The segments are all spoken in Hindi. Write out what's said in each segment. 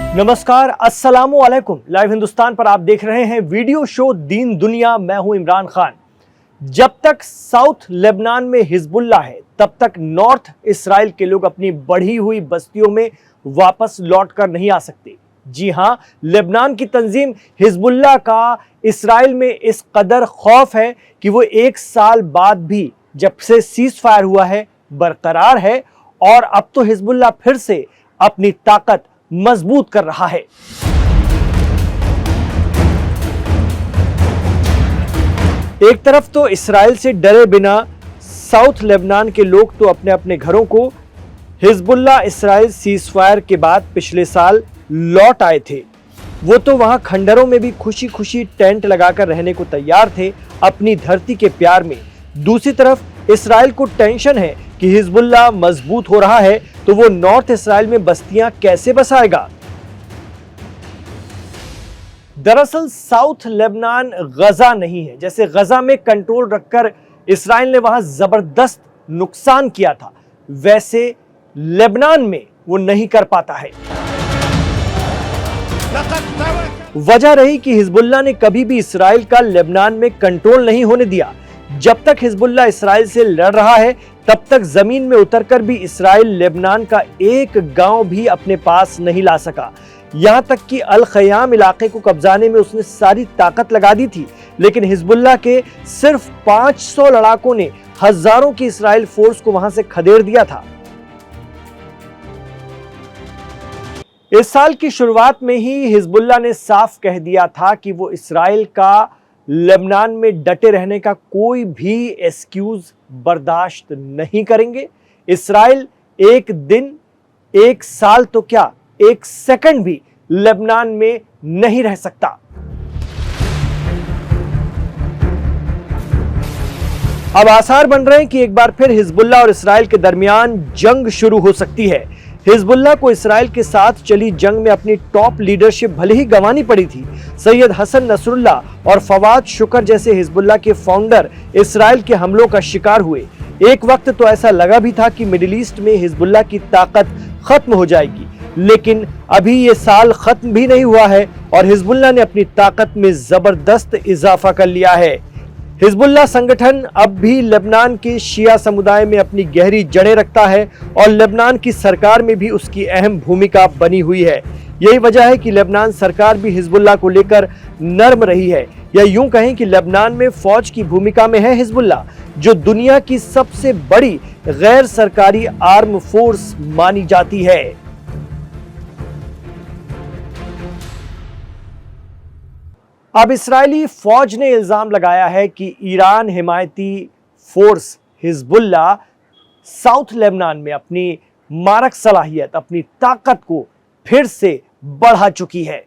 नमस्कार, अस्सलामु अलैकुम। लाइव हिंदुस्तान पर आप देख रहे हैं वीडियो शो दीन दुनिया। मैं हूं इमरान खान। जब तक साउथ लेबनान में हिजबुल्लाह है तब तक नॉर्थ इस्राइल के लोग अपनी बढ़ी हुई बस्तियों में वापस लौट कर नहीं आ सकते। जी हां, लेबनान की तंजीम हिजबुल्लाह का इस्राइल में इस कदर खौफ है कि वो 1 साल बाद भी जब से सीज फायर हुआ है बरकरार है और अब तो हिजबुल्लाह फिर से अपनी ताकत मजबूत कर रहा है। एक तरफ तो इस्राइल से डरे बिना साउथ लेबनान के लोग तो अपने अपने घरों को हिजबुल्लाह इस्राइल सीजफायर के बाद पिछले साल लौट आए थे। वो तो वहां खंडरों में भी खुशी खुशी टेंट लगाकर रहने को तैयार थे अपनी धरती के प्यार में। दूसरी तरफ इस्राइल को टेंशन है कि हिजबुल्लाह मजबूत हो रहा है तो वो नॉर्थ इस्राइल में बस्तियां कैसे बसाएगा। दरअसल साउथ लेबनान गजा नहीं है। जैसे गजा में कंट्रोल रखकर इस्राइल ने वहां जबरदस्त नुकसान किया था, वैसे लेबनान में वो नहीं कर पाता है। वजह रही कि हिजबुल्लाह ने कभी भी इस्राइल का लेबनान में कंट्रोल नहीं होने दिया। जब तक हिजबुल्लाह इस्राइल से लड़ रहा है तब तक जमीन में उतरकर भी इस्राइल लेबनान का एक गांव भी अपने पास नहीं ला सका। यहां तक कि अल खयाम इलाके को कब्जाने में उसने सारी ताकत लगा दी थी, लेकिन हिजबुल्लाह के सिर्फ 500 लड़ाकों ने हजारों की इस्राइल फोर्स को वहां से खदेड़ दिया था। इस साल की शुरुआत में ही हिजबुल्लाह ने साफ कह दिया था कि वो इस्राइल का लेबनान में डटे रहने का कोई भी एक्सक्यूज बर्दाश्त नहीं करेंगे। इस्राइल एक दिन, 1 साल तो क्या 1 सेकंड भी लेबनान में नहीं रह सकता। अब आसार बन रहे हैं कि एक बार फिर हिजबुल्लाह और इस्राइल के दरमियान जंग शुरू हो सकती है। हिजबुल्लाह को इस्राइल के साथ चली जंग में अपनी टॉप लीडरशिप भले ही गंवानी पड़ी थी। सैयद हसन नसरुल्लाह और फवाद शुक्र जैसे हिजबुल्लाह के फाउंडर इस्राइल के हमलों का शिकार हुए। एक वक्त तो ऐसा लगा भी था कि मिडिल ईस्ट में हिजबुल्लाह की ताकत खत्म हो जाएगी, लेकिन अभी ये साल खत्म भी नहीं हुआ है और हिजबुल्लाह ने अपनी ताकत में जबरदस्त इजाफा कर लिया है। हिजबुल्लाह संगठन अब भी लेबनान के शिया समुदाय में अपनी गहरी जड़ें रखता है और लेबनान की सरकार में भी उसकी अहम भूमिका बनी हुई है। यही वजह है कि लेबनान सरकार भी हिजबुल्लाह को लेकर नर्म रही है, या यूं कहें कि लेबनान में फौज की भूमिका में है हिजबुल्लाह, जो दुनिया की सबसे बड़ी गैर सरकारी आर्म फोर्स मानी जाती है। अब इस्राएली फौज ने इल्जाम लगाया है कि ईरान हिमायती फोर्स हिजबुल्लाह साउथ लेबनान में अपनी मारक सलाहियत, अपनी ताकत को फिर से बढ़ा चुकी है।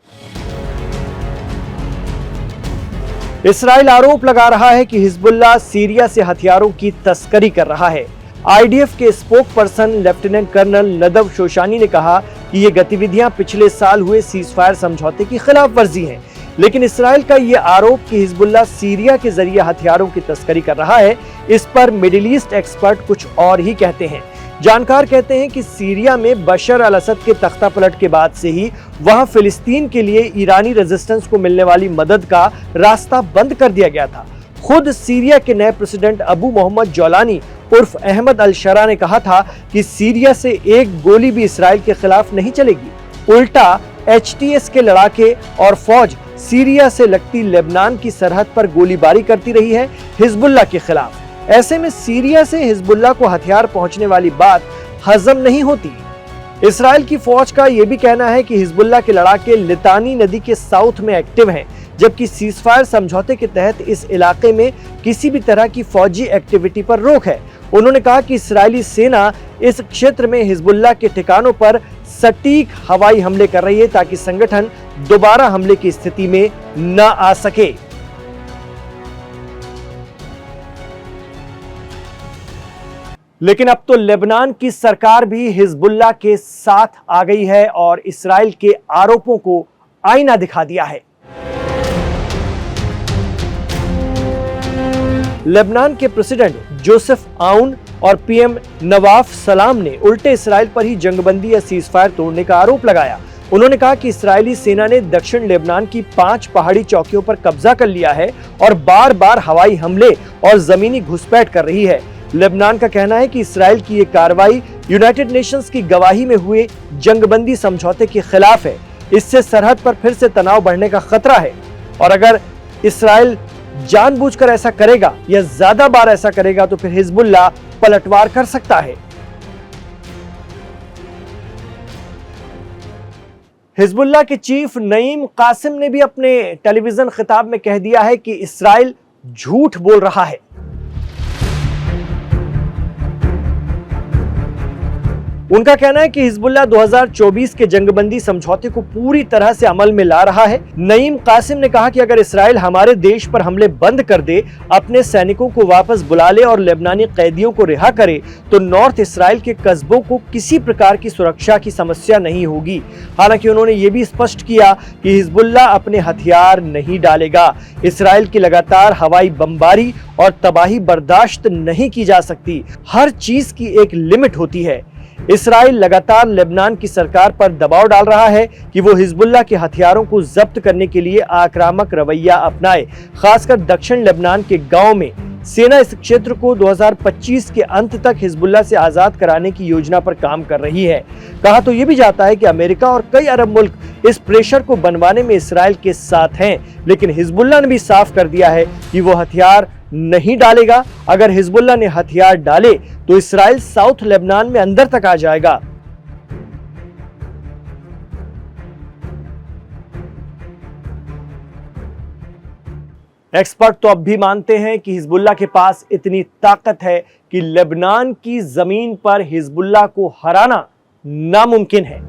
इस्राइल आरोप लगा रहा है कि हिजबुल्लाह सीरिया से हथियारों की तस्करी कर रहा है। आईडीएफ के spokesperson lieutenant colonel Nadav Shoshani ने कहा कि ये गतिविधियां पिछले साल हुए सीजफायर समझौते की खिलाफ वर्जी हैं। लेकिन इस्राइल का यह आरोप कि हिजबुल्लाह सीरिया के जरिए हथियारों की तस्करी कर रहा है, इस पर मिडिल ईस्ट एक्सपर्ट कुछ और ही कहते हैं। जानकार कहते हैं कि सीरिया में बशर अल असद के तख्ता पलट के बाद से ही वहां फिलिस्तीन के लिए ईरानी रेजिस्टेंस को मिलने वाली मदद का रास्ता बंद कर दिया गया था। खुद सीरिया के नए प्रेसिडेंट अबू मोहम्मद जौलानी उर्फ अहमद अल शरा ने कहा था कि सीरिया से एक गोली भी इस्राइल के खिलाफ नहीं चलेगी। उल्टा एचटीएस के लड़ाके और फौज सीरिया से लगती लेबनान की सरहद पर गोलीबारी करती रही है हिजबुल्लाह के खिलाफ। ऐसे में सीरिया से हिजबुल्लाह को हथियार पहुंचने वाली बात हजम नहीं होती। इस्राइल की फौज का यह भी कहना है कि हिजबुल्लाह के लड़ाके लितानी नदी के साउथ में एक्टिव हैं, जबकि सीजफायर समझौते के तहत इस इलाके में किसी भी तरह की फौजी एक्टिविटी पर रोक है। उन्होंने कहा कि इस्राएली सेना इस क्षेत्र में हिजबुल्लाह के ठिकानों पर सटीक हवाई हमले कर रही है ताकि संगठन दोबारा हमले की स्थिति में न आ सके। लेकिन अब तो लेबनान की सरकार भी हिजबुल्लाह के साथ आ गई है और इस्राइल के आरोपों को आईना दिखा दिया है। लेबनान के प्रेसिडेंट जोसेफ आउन और पीएम नवाफ सलाम ने उल्टे इस्राइल पर ही जंगबंदी या सीजफायर तोड़ने का आरोप लगाया। उन्होंने कहा कि इस्राएली सेना ने दक्षिण लेबनान की 5 पहाड़ी चौकियों पर कब्जा कर लिया है और बार बार हवाई हमले और जमीनी घुसपैठ कर रही है। लेबनान का कहना है कि इस्राएल की ये कार्रवाई यूनाइटेड नेशंस की गवाही में हुए जंगबंदी समझौते के खिलाफ है। इससे सरहद पर फिर से तनाव बढ़ने का खतरा है और अगर इस्राएल जानबूझकर ऐसा करेगा या ज्यादा बार ऐसा करेगा तो फिर हिजबुल्लाह पलटवार कर सकता है। हिजबुल्लाह के चीफ नईम कासिम ने भी अपने टेलीविजन खिताब में कह दिया है कि इस्राएल झूठ बोल रहा है। उनका कहना है कि हिजबुल्लाह 2024 के जंगबंदी समझौते को पूरी तरह से अमल में ला रहा है। नईम कासिम ने कहा कि अगर इस्राएल हमारे देश पर हमले बंद कर दे, अपने सैनिकों को वापस बुला ले और लेबनानी कैदियों को रिहा करे तो नॉर्थ इस्राएल के कस्बों को किसी प्रकार की सुरक्षा की समस्या नहीं होगी। हालांकि उन्होंने ये भी स्पष्ट किया कि हिजबुल्लाह अपने हथियार नहीं डालेगा। इस्राएल की लगातार हवाई बमबारी और तबाही बर्दाश्त नहीं की जा सकती। हर चीज की एक लिमिट होती है। इस्राएल लगातार लेबनान की सरकार पर दबाव डाल रहा है कि वो हिजबुल्लाह के हथियारों को जब्त करने के लिए आक्रामक रवैया अपनाए। खासकर दक्षिण लेबनान के गांव में सेना इस क्षेत्र को 2025 के अंत तक हिजबुल्लाह से आजाद कराने की योजना पर काम कर रही है। कहा तो ये भी जाता है कि अमेरिका और कई अरब मुल्क इस प्रेशर को बनवाने में इस्राएल के साथ हैं, लेकिन हिजबुल्लाह ने भी साफ कर दिया है कि वो हथियार नहीं डालेगा। अगर हिजबुल्लाह ने हथियार डाले तो इस्राएल साउथ लेबनान में अंदर तक आ जाएगा। एक्सपर्ट तो अब भी मानते हैं कि हिजबुल्लाह के पास इतनी ताकत है कि लेबनान की जमीन पर हिजबुल्लाह को हराना नामुमकिन है।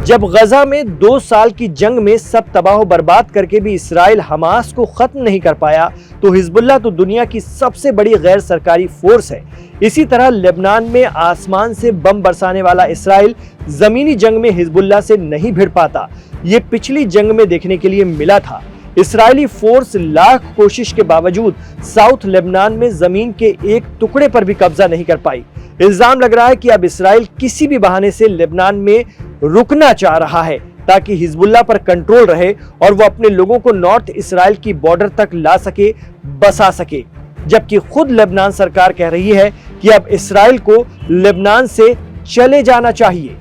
जब गजा में 2 साल की जंग में सब तबाह बर्बाद करके भी इस्राएल हमास को खत्म नहीं कर पाया, तो हिजबुल्लाह तो दुनिया की सबसे बड़ी गैर सरकारी फोर्स है। इसी तरह लेबनान में आसमान से बम बरसाने वाला इस्राएल जमीनी जंग में हिजबुल्लाह से नहीं भिड़ पाता। ये पिछली जंग में देखने के लिए मिला था। इस्राएली फोर्स लाख कोशिश के बावजूद साउथ लेबनान में जमीन के एक टुकड़े पर भी कब्जा नहीं कर पाई। इल्जाम लग रहा है कि अब इस्राएल किसी भी बहाने से लेबनान में रुकना चाह रहा है ताकि हिजबुल्लाह पर कंट्रोल रहे और वो अपने लोगों को नॉर्थ इस्राएल की बॉर्डर तक ला सके, बसा सके। जबकि खुद लेबनान सरकार कह रही है कि अब इस्राएल को लेबनान से चले जाना चाहिए।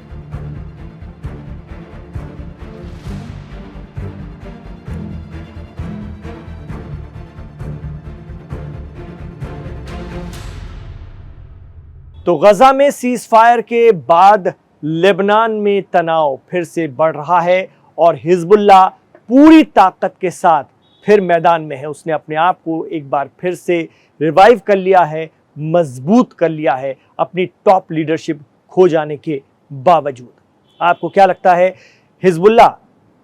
तो गजा में सीज फायर के बाद लेबनान में तनाव फिर से बढ़ रहा है और हिजबुल्लाह पूरी ताकत के साथ फिर मैदान में है। उसने अपने आप को एक बार फिर से रिवाइव कर लिया है, मजबूत कर लिया है अपनी टॉप लीडरशिप खो जाने के बावजूद। आपको क्या लगता है, हिजबुल्लाह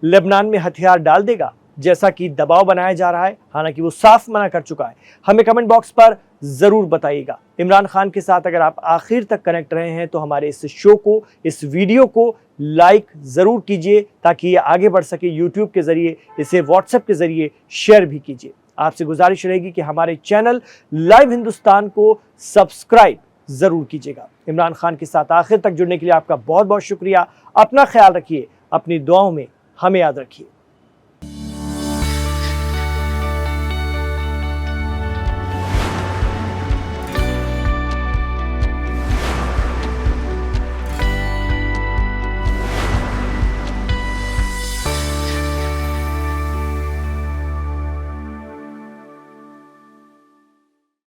लेबनान में हथियार डाल देगा जैसा कि दबाव बनाया जा रहा है? हालांकि वो साफ मना कर चुका है। हमें कमेंट बॉक्स पर जरूर बताइएगा। इमरान खान के साथ अगर आप आखिर तक कनेक्ट रहे हैं तो हमारे इस शो को, इस वीडियो को लाइक जरूर कीजिए ताकि ये आगे बढ़ सके। यूट्यूब के जरिए इसे व्हाट्सएप के जरिए शेयर भी कीजिए। आपसे गुजारिश रहेगी कि हमारे चैनल लाइव हिंदुस्तान को सब्सक्राइब जरूर कीजिएगा। इमरान खान के साथ आखिर तक जुड़ने के लिए आपका बहुत बहुत शुक्रिया। अपना ख्याल रखिए, अपनी दुआओं में हमें याद रखिए।